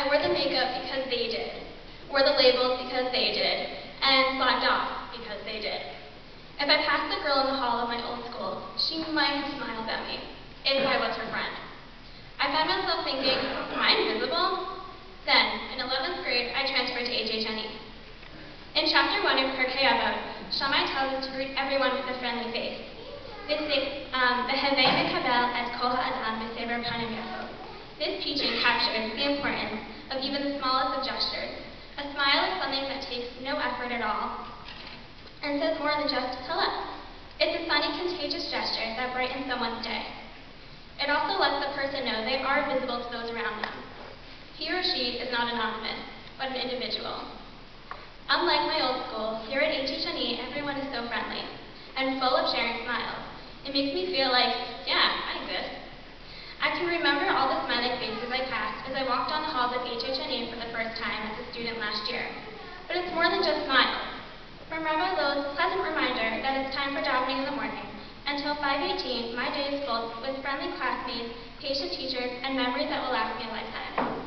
I wore the makeup because they did, wore the labels because they did, and slacked off because they did. If I passed the girl in the hall of my old school, she might have smiled at me, if I was her friend. I found myself thinking, am I invisible? Then, in 11th grade, I transferred to HHNE. In Chapter 1 of Pirkei Avot, Shammai tells us to greet everyone with a friendly face. V'hevei mekabel et kol ha'adam b'sever panim yafot. This teaching captures the importance of even the smallest of gestures. A smile is something that takes no effort at all and says more than just hello. It's a funny, contagious gesture that brightens someone's day. It also lets the person know they are visible to those around them. He or she is not anonymous, but an individual. Unlike my old school, here at HHNE, everyone is so friendly and full of sharing smiles. It makes me feel like, yeah, I exist. I can remember all the smiling faces I passed as I walked down the halls of HHNE for the first time as a student last year. But it's more than just smiles. From Rabbi Lowe's pleasant reminder that it's time for davening in the morning, until 5:18, my day is full with friendly classmates, patient teachers, and memories that will last me a lifetime.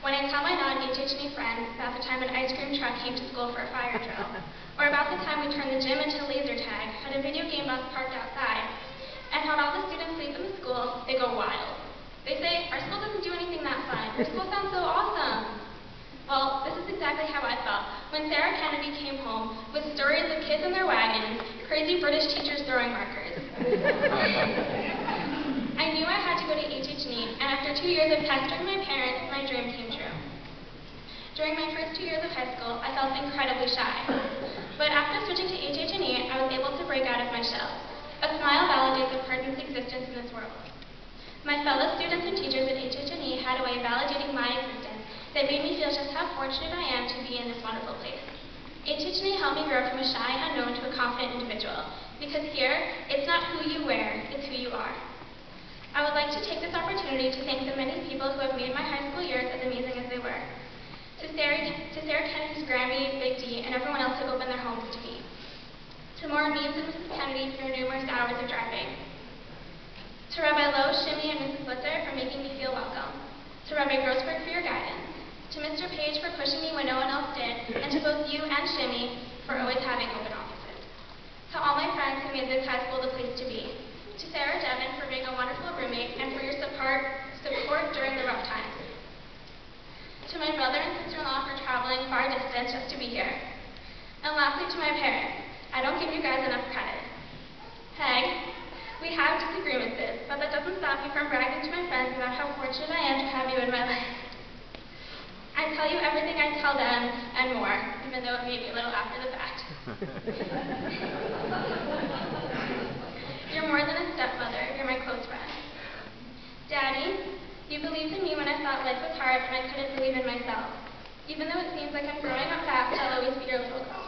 When I tell my non-HHNE friends about the time an ice cream truck came to school for a fire drill, or about the time we turned the gym into laser tag, had a video game bus parked outside, and had all the students sleep in the school, they go wild. They say, our school doesn't do anything that fun. Your school sounds so awesome. Well, this is exactly how I felt when Sarah Kennedy came home with stories of kids in their wagons, crazy British teachers throwing markers. I knew I had to go to HHNE, and after 2 years of pestering my parents, my dream came true. During my first 2 years of high school, I felt incredibly shy. But after switching to HHNE, I was able to break out of my shell. A smile validates a person's existence in this world. My fellow students and teachers at HHNE had a way of validating my existence that made me feel just how fortunate I am to be in this wonderful place. HHNE helped me grow from a shy unknown to a confident individual, because here, it's not who you wear, it's who you are. I would like to take this opportunity to thank the many people who have made my high school years as amazing as they were. To Sarah Kennedy's Grammy, Big D, and everyone else who opened their homes to me. To Maura Means and Mrs. Kennedy for their numerous hours of driving. To Rabbi Lowe, Shimmy, and Mrs. Blitzer for making me feel welcome. To Rabbi Grossberg for your guidance. To Mr. Page for pushing me when no one else did, and to both you and Shimmy for always having open offices. To all my friends who made this high school the place to be. To Sarah Devon for being a wonderful roommate and for your support during the rough times. To my brother and sister-in-law for traveling far distance just to be here. And lastly, to my parents. I don't give you guys enough credit. Peg, we have disagreements, but that doesn't stop me from bragging to my friends about how fortunate I am to have you in my life. I tell you everything I tell them and more, even though it may be a little after the fact. You're more than a stepmother, you're my close friend. Daddy, you believed in me when I thought life was hard and I couldn't believe in myself. Even though it seems like I'm growing up fast, I'll always be your little girl.